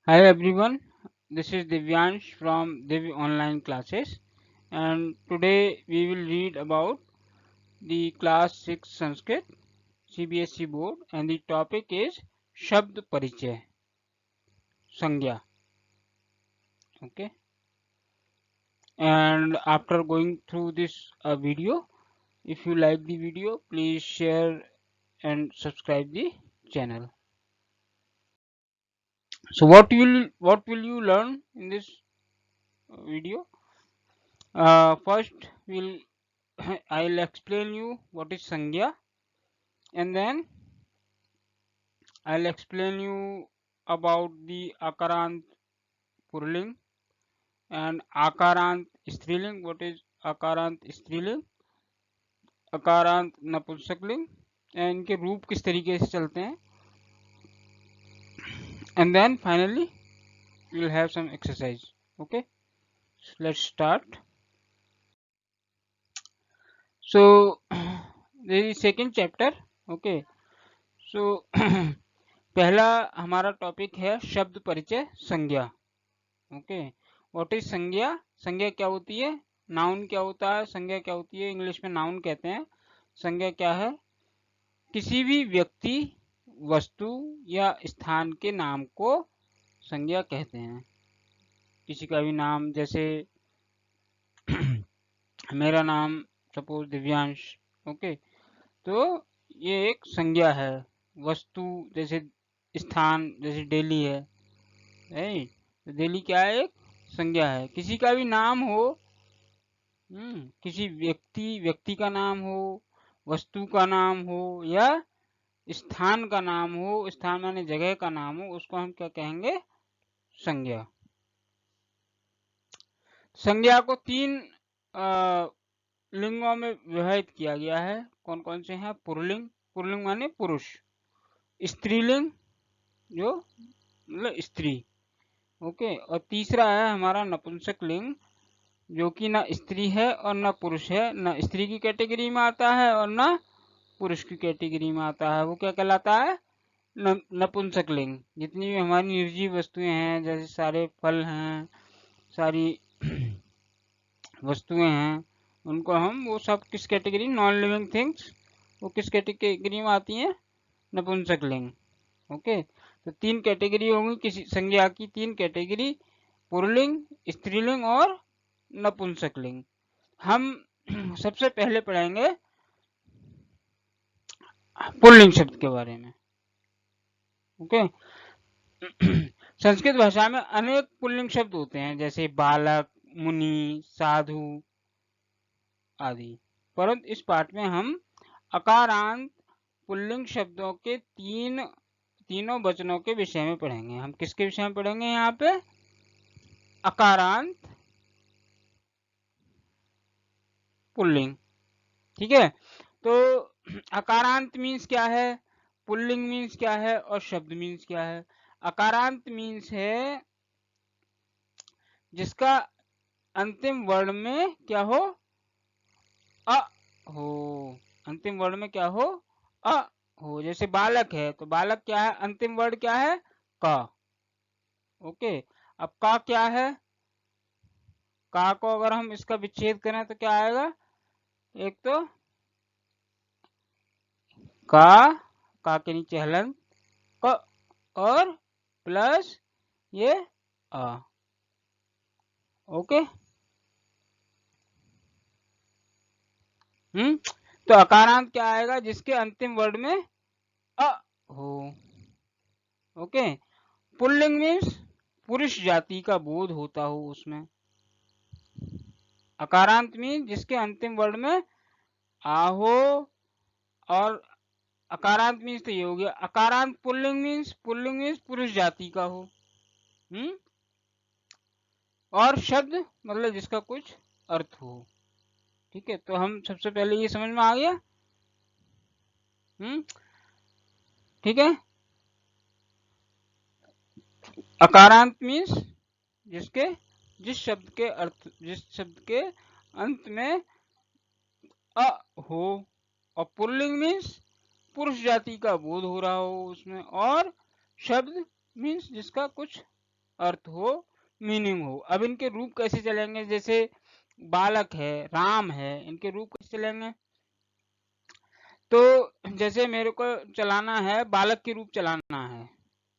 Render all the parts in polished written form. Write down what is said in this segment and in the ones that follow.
Hi everyone, this is Divyansh from Div Online Classes, and today we will read about the class 6 Sanskrit CBSE board, and the topic is Shabd Parichay, Sangya. Okay, and after going through this video, if you like the video, please share and subscribe the channel. So what will you learn in this video? First, we'll I'll explain you what is Sangya, and then I'll explain you about the Akarant Purling and Akarant Striling. What is Akarant Striling, Akarant Napumsakling, and इनके रूप किस तरीके से चलते हैं. And then finally we'll have some exercise. Okay, so let's start. So this is second chapter. Okay, so पहला हमारा topic है शब्द परिचय संज्ञा. ओके, व्हाट इज संज्ञा. संज्ञा क्या होती है, नाउन क्या होता है, संज्ञा क्या होती है, इंग्लिश में नाउन कहते हैं. संज्ञा क्या है, किसी भी व्यक्ति, वस्तु या स्थान के नाम को संज्ञा कहते हैं. किसी का भी नाम, जैसे मेरा नाम सपोज दिव्यांश. ओके, तो ये एक संज्ञा है. वस्तु जैसे स्थान, जैसे दिल्ली है, तो दिल्ली क्या है, एक संज्ञा है. किसी का भी नाम हो, किसी व्यक्ति का नाम हो, वस्तु का नाम हो, या स्थान का नाम हो, स्थान माने जगह का नाम हो, उसको हम क्या कहेंगे, संज्ञा. संज्ञा को तीन लिंगों में विभाजित किया गया है. कौन कौन से हैं, पुरलिंग, पुरलिंग माने पुरुष, स्त्रीलिंग जो मतलब स्त्री. ओके, और तीसरा है हमारा नपुंसक लिंग, जो कि ना स्त्री है और ना पुरुष है, ना स्त्री की कैटेगरी में आता है और ना पुरुष की कैटेगरी में आता है. वो क्या कहलाता है, नपुंसक लिंग. जितनी भी हमारी निर्जीव वस्तुएं हैं, जैसे सारे फल हैं, सारी वस्तुएं हैं, उनको हम, वो सब किस कैटेगरी, नॉन लिविंग थिंग्स, वो किस कैटेगरी में आती हैं, नपुंसक लिंग. ओके, तो तीन कैटेगरी होंगी किसी संज्ञा की, तीन कैटेगरी, पुरलिंग, स्त्रीलिंग और नपुंसक लिंग. हम सबसे पहले पढ़ेंगे पुल्लिंग शब्द के बारे में. ओके, संस्कृत भाषा में अनेक पुल्लिंग शब्द होते हैं, जैसे बालक, मुनि, साधु आदि. परंतु इस पाठ में हम अकारांत पुल्लिंग शब्दों के तीनों वचनों के विषय में पढ़ेंगे. हम किसके विषय में पढ़ेंगे, यहाँ पे अकारांत पुल्लिंग. ठीक है, तो अकारांत मीन्स क्या है, पुल्लिंग मीन्स क्या है, और शब्द मीन्स क्या है. अकारांत मीन्स है जिसका अंतिम वर्ण में क्या हो, अ हो. अंतिम वर्ण में क्या हो, अ हो. जैसे बालक है, तो बालक क्या है, अंतिम वर्ण क्या है, क. ओके, अब का क्या है, का को अगर हम इसका विच्छेद करें तो क्या आएगा, एक तो का के नीचे हलन क, और प्लस ये अ. ओके, तो अकारांत क्या आएगा, जिसके अंतिम वर्ड में अ हो. ओके, पुल्लिंग मीन्स पुरुष जाति का बोध होता हो उसमें. अकारांत मीन्स जिसके अंतिम वर्ड में आ हो, और अकारांत मीन्स तो ये हो गया. अकारांत पुल्लिंग मीन्स पुरुष जाति का हो. और शब्द मतलब जिसका कुछ अर्थ हो. ठीक है, तो हम सबसे पहले ये समझ में आ गया. ठीक है, अकारांत मीन्स जिस शब्द के अंत में अ हो, और पुल्लिंग मीन्स पुरुष जाति का बोध हो रहा हो उसमें, और शब्द मीन्स जिसका कुछ अर्थ हो, मीनिंग हो। अब इनके रूप कैसे चलेंगे, जैसे बालक है, राम है, इनके रूप कैसे चलेंगे? तो जैसे मेरे को चलाना है, बालक के रूप चलाना है,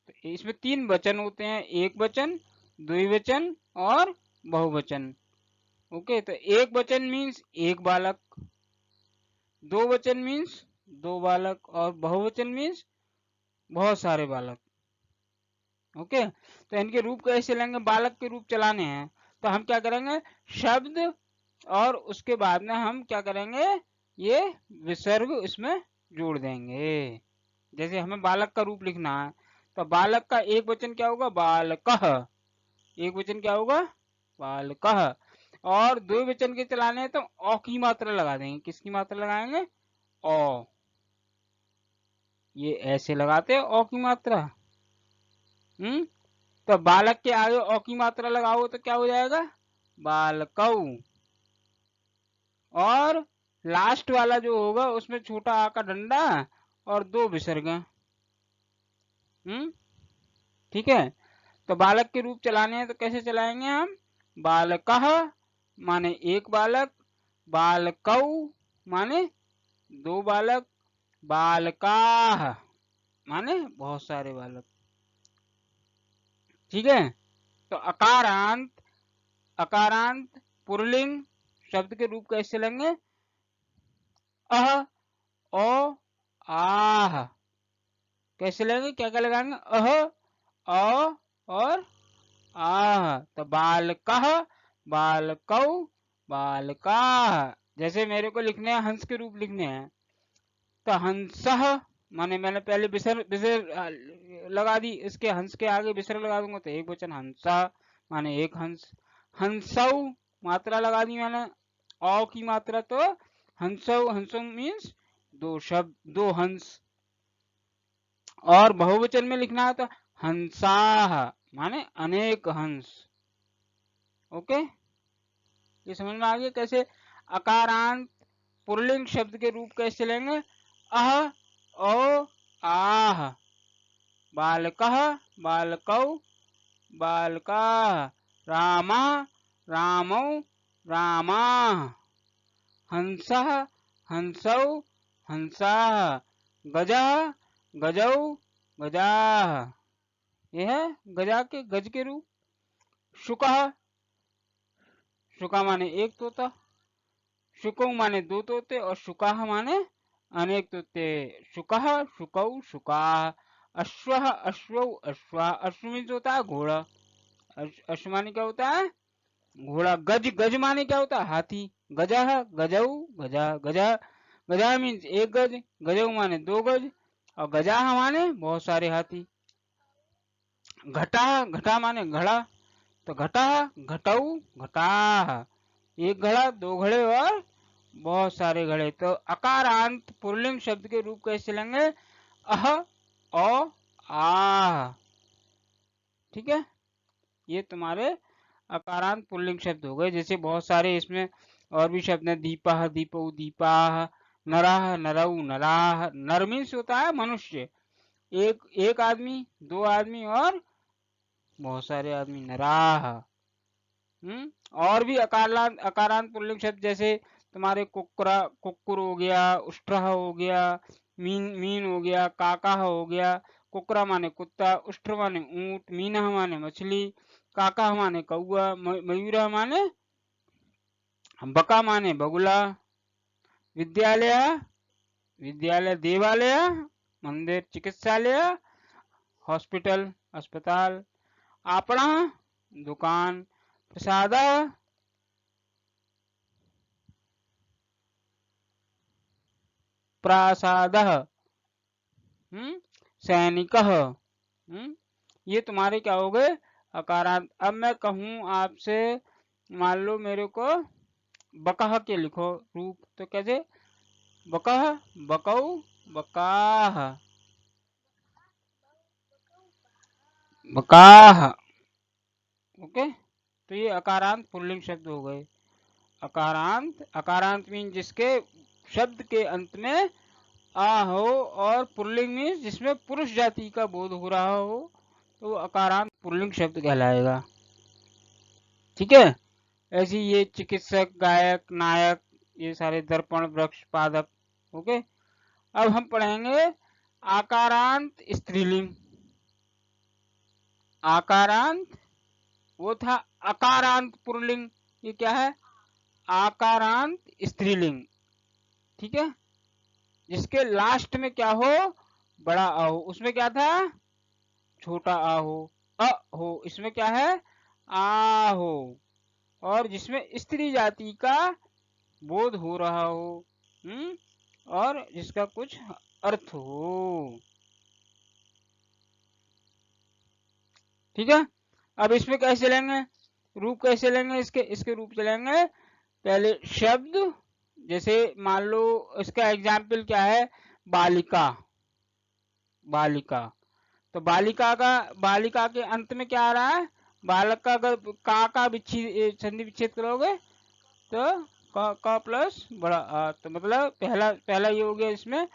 तो इसमें 3 वचन होते हैं, एक वचन, द्विवचन और बहुवचन। ओके, तो एक वचन मीन्स एक बालक, दो वचन मीन्स दो बालक और बहुवचन मीन्स बहुत सारे बालक। ओके, तो इनके रूप कैसे लेंगे? बालक के रूप चलाने हैं तो हम क्या करेंगे, शब्द और उसके बाद में हम क्या करेंगे, ये विसर्ग इसमें जोड़ देंगे। जैसे हमें बालक का रूप लिखना है तो बालक का एक वचन क्या होगा, बालकः। एक वचन क्या होगा, बालकः। और दो वचन के चलाने हैं तो औ की मात्रा लगा देंगे। किसकी मात्रा लगाएंगे, ओ। ये ऐसे लगाते हैं औ की मात्रा। तो बालक के आगे औ की मात्रा लगाओ तो क्या हो जाएगा, बालकौ। और लास्ट वाला जो होगा उसमें छोटा आ का डंडा और दो विसर्ग। ठीक है, तो बालक के रूप चलाने हैं तो कैसे चलाएंगे हम, बालकः माने एक बालक, बालकौ माने दो बालक, बालकाः माने बहुत सारे बालक। ठीक है, तो अकारांत पुल्लिंग शब्द के रूप कैसे लेंगे, अह, ओ, आह। कैसे लेंगे, क्या क्या लगाएंगे, अह, ओ और आह। तो बालकः, बालकौ, बालकाः। जैसे मेरे को लिखने हैं, हंस के रूप लिखने हैं तो हंसः माने मैंने पहले विसर्ग लगा दी, इसके हंस के आगे विसर्ग लगा दूंगा तो एक वचन हंसा माने एक हंस। हंसौ मात्रा लगा दी मैंने, औ की मात्रा, तो हंसौ, हंसौ मीन्स दो शब्द, दो हंस। और बहुवचन में लिखना है तो हंसाः माने अनेक हंस। ओके, ये समझ में आ गया कैसे अकारांत पुल्लिंग शब्द के रूप कैसे लेंगे, अह, ओ, आह। बालकः, बालकौ, बालकाः। रामः, रामौ, रामाः। हंसः, हंसौ, हंसाः। गजः, गजौ, गजाः। यह है गजा के, गज के रूप। शुकः, शुका माने एक तोता, शुकौ माने दो तोते और शुकाः माने अनेक तोते। शुकः, शुकौ, शुकाः। अश्वः, अश्वौ, अश्वाः। अश्व मीन्स होता है घोड़ा, अश्व माने क्या होता है, घोड़ा। गज, गज माने क्या होता है, हाथी। गजः, गजौ, गजा, गजा, गजा मीन्स एक गज, गजौ माने दो गज और गजाः माने बहुत सारे हाथी। घटा, घटा माने घड़ा, तो घटा, घटौ, घटाः। एक घड़ा, दो घड़े और बहुत सारे घड़े। तो अकारांत पुल्लिंग शब्द के रूप कैसे लेंगे, अह, ओ, आह। ठीक है, ये तुम्हारे अकारांत पुल्लिंग शब्द हो गए। जैसे बहुत सारे इसमें और भी शब्द हैं, दीपः, दीपौ, दीपाः। नरः, नरौ, नराः। नर मीन्स होता है मनुष्य, एक आदमी, दो आदमी और बहुत सारे आदमी, नराः। और भी अकारांत पुल्लिंग शब्द जैसे तुम्हारे कुकरा, कुक्कुर हो गया, उष्ट्रः हो गया, मीन, मीन हो गया, काका हो गया। कुकरा माने कुत्ता, उष्ट्र माने ऊंट, मीनः माने मछली, काका माने कौआ, मयूरः माने बका माने बगुला। विद्यालय, विद्यालय, देवालय मंदिर, चिकित्सालय हॉस्पिटल, अस्पताल। आपणः दुकान, प्रसादः प्रासादः। सैनिकः। ये तुम्हारे क्या हो गए अकारांत। अब मैं कहूं आपसे, मान लो मेरे को बकह के लिखो रूप, तो कैसे, बकह, बकौ, बकाह, बकाह। ओके, तो ये अकारांत पुल्लिंग शब्द हो गए। अकारांत, अकारांत मीन जिसके शब्द के अंत में आ हो, और पुल्लिंग मीन जिसमें पुरुष जाति का बोध हो रहा हो, तो वो अकारांत पुल्लिंग शब्द कहलाएगा। ठीक है, ऐसे ये चिकित्सक, गायक, नायक, ये सारे दर्पण, वृक्ष, पादप। ओके, अब हम पढ़ेंगे आकारांत स्त्रीलिंग। आकारांत, वो था अकारांत पुल्लिंग, ये क्या है? आकारांत स्त्रीलिंग। ठीक है, जिसके लास्ट में क्या हो? बड़ा आ हो। उसमें क्या था? छोटा आ हो, अ हो। इसमें क्या है? आ हो। और जिसमें स्त्री जाति का बोध हो रहा हो, और जिसका कुछ अर्थ हो। ठीक है, अब इसमें कैसे लेंगे रूप? कैसे लेंगे इसके रूप चलेंगे। पहले शब्द, जैसे मान लो इसका एग्जाम्पल क्या है? बालिका। बालिका, तो बालिका के अंत में क्या आ रहा है? बालक का अगर का विच्छेद, संधि विच्छेद करोगे तो का प्लस बड़ा आ, तो मतलब पहला ये हो गया, इसमें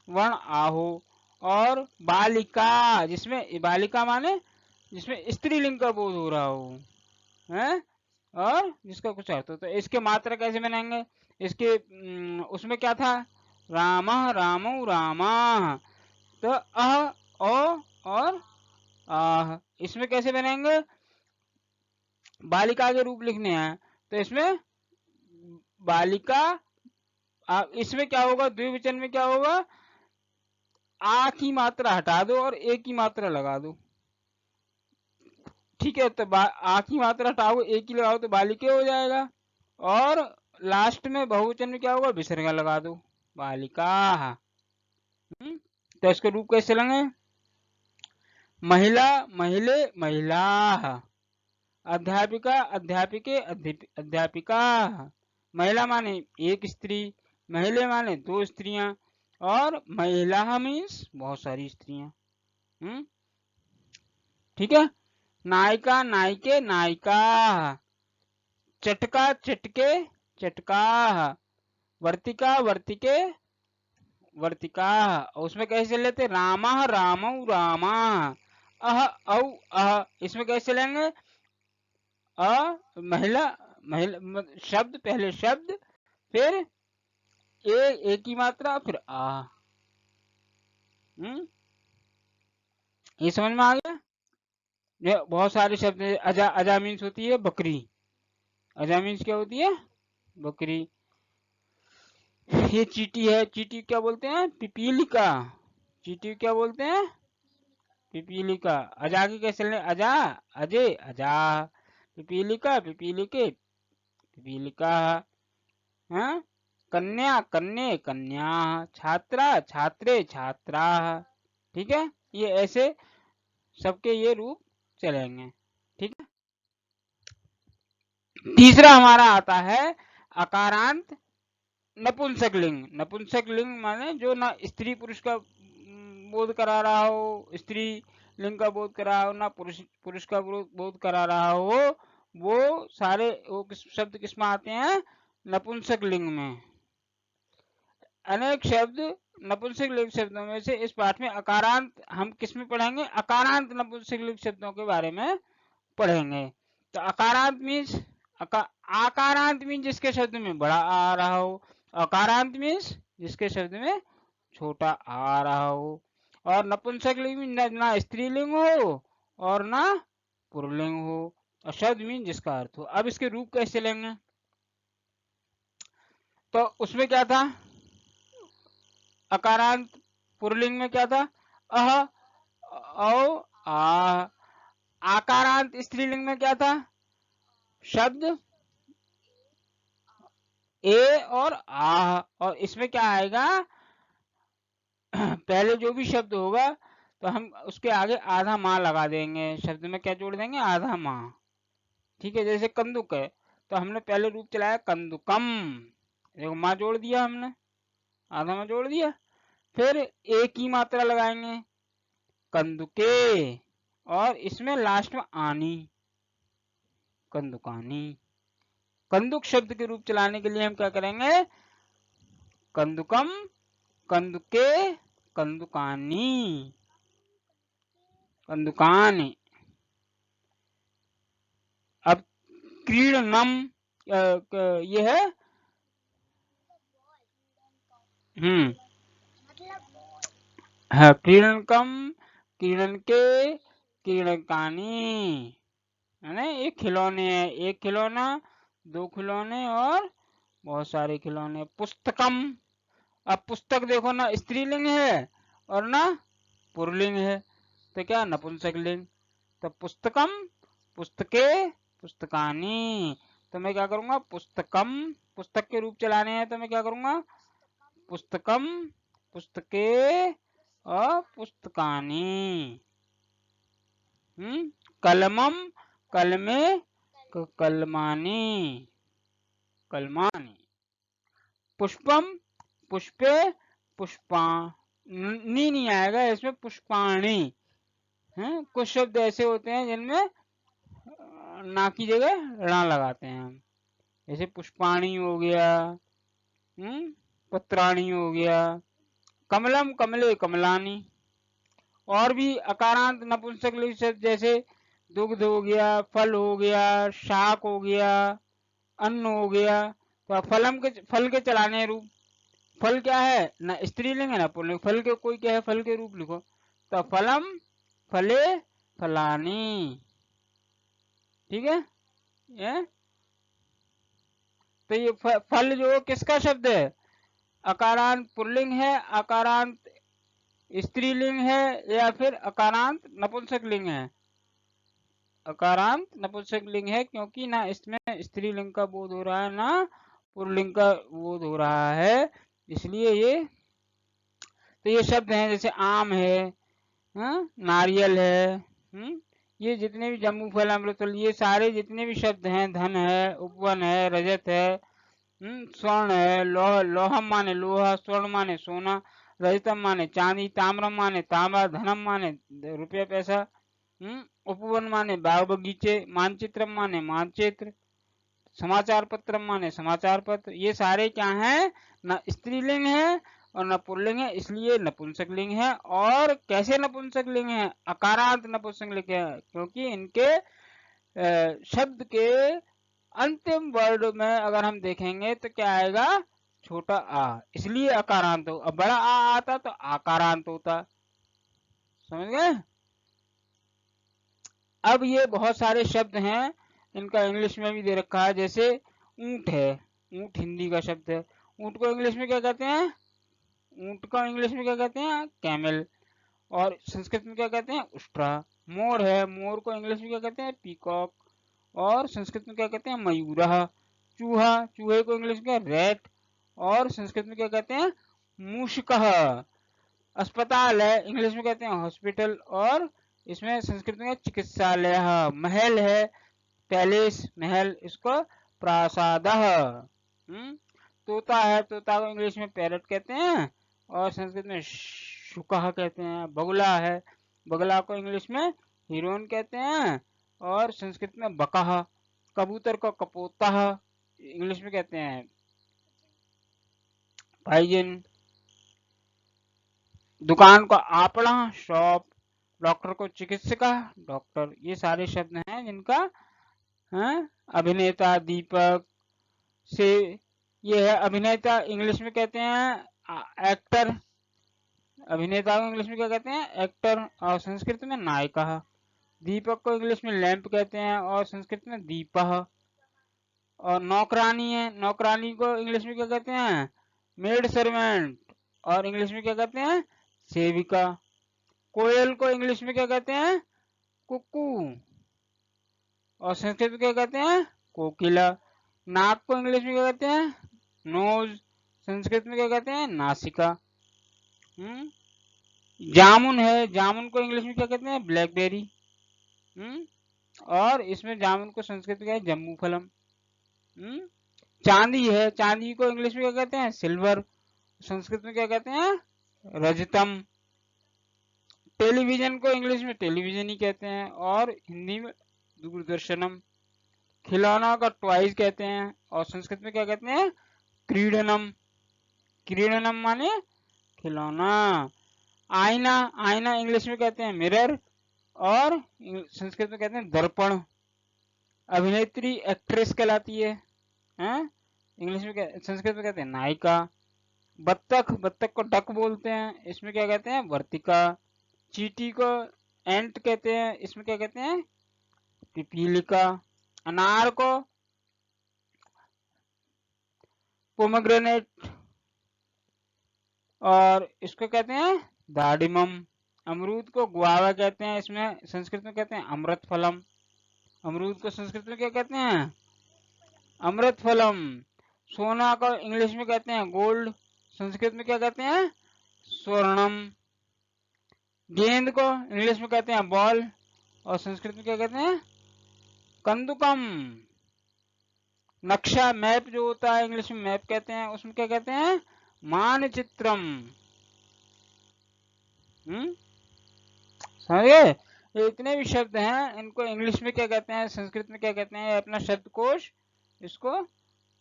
वर्ण आ हो। और बालिका, जिसमें बालिका माने जिसमें स्त्रीलिंग का बोध हो रहा हो, है, और जिसका कुछ अर्थ हो। तो इसके मात्रा कैसे बनाएंगे? इसके उसमें क्या था? रामः रामौ रामाः, तो अह, ओ और आह। इसमें कैसे बनेंगे? बालिका के रूप लिखने हैं, तो इसमें बालिका, इसमें क्या होगा? द्विवचन में क्या होगा? आ की मात्रा हटा दो और ए की मात्रा लगा दो। ठीक है, तो आ की मात्रा हटाओ, ए की लगाओ तो बालिके हो जाएगा। और लास्ट में बहुवचन में क्या होगा? विसर्ग लगा दो, बालिका। तो इसके रूप कैसे लेंगे? महिला, महिले, महिला। अध्यापिका, अध्यापिके, अध्यापिका। महिला माने एक स्त्री, महिले माने दो स्त्रियां, और महिला मीन्स बहुत सारी स्त्रियां। ठीक है, नायिका, नायिके, नायिका। चटका, चटके, चटका। वर्तिका, वर्तिके, वर्तिका। उसमें कैसे लेते? रामा, रामौ, रामा। अह, औ, अह। इसमें कैसे लेंगे? महिला, महिला शब्द, पहले शब्द, फिर ए की मात्रा, फिर आ। ये समझ में आ गया? ये बहुत सारे शब्द। अजा, अजा मीन्स होती है बकरी। अजा मीन्स क्या होती है? बकरी। ये चीटी है, चीटी क्या बोलते हैं? पिपीलिका। चीटी क्या बोलते हैं? पिपीलिका। अजा की कैसे लें? अजा, अजय, अजा। पिपीलिका, पिपीलिके, पिपीलिका। हाँ, कन्या, कन्या, कन्या। छात्रा, छात्रे, छात्रा। ठीक है, ये ऐसे सबके ये रूप चलेंगे। ठीक है, तीसरा हमारा आता है अकारांत नपुंसक लिंग। नपुंसक लिंग माने जो ना स्त्री पुरुष का बोध करा रहा हो, स्त्री लिंग का बोध करा हो, ना पुरुष का बोध करा रहा हो। वो सारे वो शब्द किसमें आते हैं? नपुंसक लिंग में। अनेक शब्द नपुंसक लिंग शब्दों में से इस पाठ में अकारांत हम किसमें पढ़ेंगे? अकारांत नपुंसक लिंग शब्दों के बारे में पढ़ेंगे। तो अकारांत मीन्स आकारांत मीन्स जिसके शब्द में बड़ा आ रहा हो, अकारांत मीन्स जिसके शब्द में छोटा आ रहा हो। और नपुंसक लिंग ना स्त्रीलिंग हो और ना पुल्लिंग हो, और शब्द मीन जिसका अर्थ हो। अब इसके रूप कैसे लेंगे? तो उसमें क्या था? अकारांत पुल्लिंग में क्या था? अह, औ, आ। आकारांत स्त्रीलिंग में क्या था? शब्द ए और आ। और इसमें क्या आएगा? पहले जो भी शब्द होगा तो हम उसके आगे आधा माँ लगा देंगे, शब्द में क्या जोड़ देंगे? आधा माँ। ठीक है, जैसे कंदुक है तो हमने पहले रूप चलाया कंदुकम, देखो माँ जोड़ दिया हमने, आधा माँ जोड़ दिया। फिर ए की मात्रा लगाएंगे, कंदुके, और इसमें लास्ट में आनी, कंदुकानी। कंदुक शब्द के रूप चलाने के लिए हम क्या करेंगे? कंदुकम, कंदुके, कंदुकानी, कंदुकानी। क्रीडनम ये है हाँ, क्रीडनकम, क्रीडन के, क्रीडनकानी, है ना, एक खिलौने है, एक खिलौना, दो खिलौने और बहुत सारे खिलौने। पुस्तकम, अब पुस्तक देखो ना स्त्रीलिंग है और ना पुल्लिंग है, तो क्या नपुंसकलिंग। तो पुस्तकम, पुस्तके, पुस्तकानी। तो मैं क्या करूंगा, पुस्तकम, पुस्तक के रूप चलाने हैं तो मैं क्या करूंगा, पुस्तकम, पुस्तके और पुस्तकानी। कलमम, कलमे, कलमानी, कलमानी। पुष्पम, पुष्पे, पुष्पा, नहीं आएगा इसमें, पुष्पाणी। कुछ शब्द ऐसे होते हैं जिनमें ना की जगह णा लगाते हैं हम, जैसे पुष्पाणी हो गया, पत्राणी हो गया, कमलम, कमले, कमलानी। और भी अकारांत नपुंसकलिंग शब्द जैसे दुग्ध हो गया, फल हो गया, शाक हो गया, अन्न हो गया। तो फल के चलाने रूप, फल क्या है ना स्त्रीलिंग है ना पुल्लिंग, फल के कोई क्या है, फल के रूप लिखो तो फलम, फले, फलानी। ठीक है ये, तो ये फल जो किसका शब्द है, अकारांत पुल्लिंग है, अकारांत स्त्रीलिंग है, या फिर अकारांत नपुंसकलिंग है। अकारांत नपुंसकलिंग है क्योंकि ना इसमें स्त्रीलिंग का बोध हो रहा है ना पुल्लिंग का बोध हो रहा है, इसलिए ये। तो ये शब्द हैं जैसे आम है, नारियल है, ये जितने भी जम्मू फल अमृतफल, ये सारे जितने भी शब्द हैं, धन है, उपवन है, रजत है, स्वर्ण है, लोहम माने लोहा, स्वर्ण माने सोना, रजतम माने चांदी, ताम्रम माने तांबा, धनम माने रुपया पैसा, उपवन माने बाग बगीचे, मानचित्रम माने मानचित्र, समाचार पत्र माने समाचार पत्र। ये सारे क्या हैं, न स्त्रीलिंग है और न पुल्लिंग है, इसलिए नपुंसकलिंग है। और कैसे नपुंसकलिंग है, अकारांत नपुंसकलिंग है, क्योंकि इनके शब्द के अंतिम वर्ड में अगर हम देखेंगे तो क्या आएगा, छोटा आ, इसलिए अकारांत हो। अब बड़ा आ आता तो आकारांत होता, समझ गए। अब ये बहुत सारे शब्द हैं, इनका इंग्लिश में भी दे रखा है, जैसे ऊंट है, ऊंट हिंदी का शब्द है, ऊंट को इंग्लिश में क्या कहते हैं, ऊंट को इंग्लिश में क्या कहते हैं, कैमल, और संस्कृत में क्या कहते हैं, उष्ट्रा। मोर है, मोर को इंग्लिश में क्या कहते हैं, पीकॉक, और संस्कृत में क्या कहते हैं, मयूरः। चूहा, चूहे को इंग्लिश में क्या, रैट, और संस्कृत में क्या कहते हैं, मूषकः। अस्पताल है, इंग्लिश में कहते हैं हॉस्पिटल, और इसमें संस्कृत में चिकित्सालय। महल है, पैलेस, महल, इसको प्रासादः। तोता है, तोता को इंग्लिश में पैरट कहते हैं, और संस्कृत में शुकः कहते हैं। बगुला है, बगला को इंग्लिश में हिरोन कहते हैं, और संस्कृत में बकः। कबूतर को कपोतः इंग्लिश में कहते हैं पाइजन। दुकान को आपड़ा, शॉप, डॉक्टर को चिकित्सिका, डॉक्टर। ये सारे शब्द हैं जिनका अभिनेता, दीपक से, ये है अभिनेता, इंग्लिश में कहते हैं एक्टर, अभिनेता को इंग्लिश में क्या कहते हैं, एक्टर, और संस्कृत में नायिका। दीपक को इंग्लिश में लैंप कहते हैं, और संस्कृत में दीपः। और नौकरानी है, नौकरानी को इंग्लिश में क्या कहते हैं, मेड सर्वेंट, और इंग्लिश में क्या कहते हैं, सेविका। कोयल को इंग्लिश में क्या कहते हैं, कुक्कू, और संस्कृत में क्या कहते हैं, कोकिला। नाक को इंग्लिश में क्या कहते हैं, नोज, संस्कृत में क्या कहते हैं, नासिका। जामुन है, जामुन को इंग्लिश में क्या कहते हैं, ब्लैकबेरी। और इसमें जामुन को संस्कृत में क्या है, जम्बू फलम। चांदी है, चांदी को इंग्लिश में क्या कहते हैं, सिल्वर, संस्कृत में क्या कहते हैं, रजतम। टेलीविजन को इंग्लिश में टेलीविजन ही कहते हैं, और हिंदी में दूरदर्शनम। खिलौना का टॉयज कहते हैं, और संस्कृत में क्या कहते हैं, क्रीडनम। क्रीडनम माने खिलौना। आईना, आईना इंग्लिश में कहते हैं मिरर, और संस्कृत में कहते हैं दर्पण। अभिनेत्री एक्ट्रेस कहलाती है, हैं? इंग्लिश में संस्कृत में कहते हैं नायिका। बत्तख, बत्तख को डक बोलते हैं, इसमें क्या कहते हैं वर्तिका। चींटी को एंट कहते हैं, इसमें क्या कहते हैं पिपीलिका। अनार को पोमग्रेनेट और इसको कहते हैं दाडिमम। अमरूद को गुआवा कहते हैं, इसमें संस्कृत में कहते हैं अमृत फलम। अमरूद को संस्कृत में क्या कहते हैं अमृत फलम। सोना को इंग्लिश में कहते हैं गोल्ड, संस्कृत में क्या कहते हैं स्वर्णम। गेंद को इंग्लिश में कहते हैं बॉल और संस्कृत में क्या कहते हैं कंदुकम। नक्शा मैप जो होता है इंग्लिश में मैप कहते हैं, उसमें क्या कहते हैं मानचित्रम। समझे? ये इतने भी शब्द हैं, इनको इंग्लिश में क्या कहते हैं संस्कृत में क्या कहते हैं, अपना शब्दकोश इसको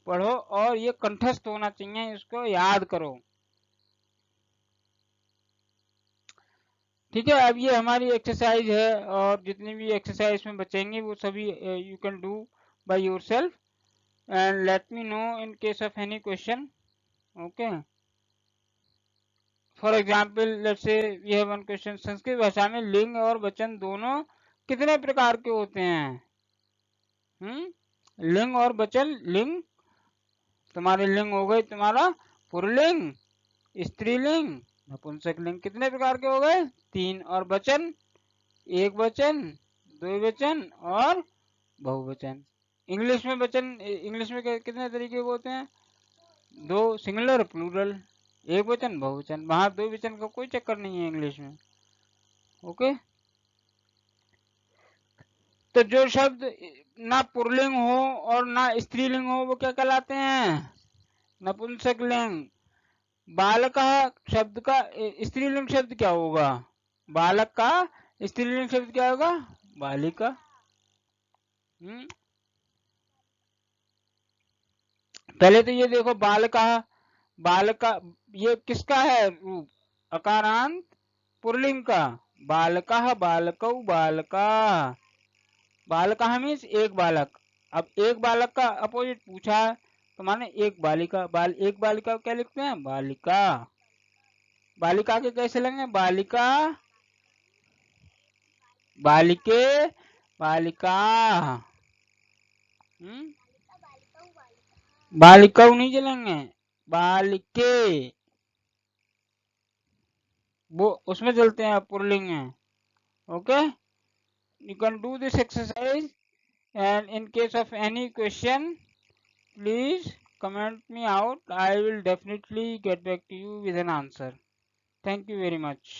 पढ़ो और ये कंठस्थ होना चाहिए, इसको याद करो। ठीक है, अब ये हमारी एक्सरसाइज है और जितनी भी एक्सरसाइज में बचेंगे वो सभी you can do by yourself and let me know in case of any question. Okay, for example let's say we have one question, Sanskrit भाषा में लिंग और वचन दोनों कितने प्रकार के होते हैं? लिंग और वचन, लिंग तुम्हारे लिंग हो गए तुम्हारा पुल्लिंग, स्त्रीलिंग, नपुंसकलिंग, कितने प्रकार के हो गए 3। और वचन एक वचन, द्विवचन और बहुवचन। इंग्लिश में वचन, इंग्लिश में कितने तरीके के होते हैं 2, सिंगुलर प्लूरल, एक वचन बहुवचन। वहां द्विवचन का कोई चक्कर नहीं है इंग्लिश में। ओके, तो जो शब्द ना पुल्लिंग हो और ना स्त्रीलिंग हो वो क्या कहलाते हैं नपुंसकलिंग। बालक शब्द का स्त्रीलिंग शब्द क्या होगा? बालक का स्त्रीलिंग शब्द क्या होगा? बालिका। पहले तो ये देखो बालका, बालका ये किसका है रूप? अकारांत पुल्लिंग का। बालका, बालकौ, बालका। बालका मीन्स एक बालक। अब एक बालक का अपोजिट पूछा है तो माने एक बालिका। एक बालिका क्या लिखते हैं बालिका। बालिका के कैसे लेंगे बालिका, बालिके, बालिका। बालिका नहीं चलेंगे, बालिके वो उसमें चलते हैं पुल्लिंग में। Okay, you can do this exercise and in case of any question please comment me out. I will definitely get back to you with an answer. Thank you very much.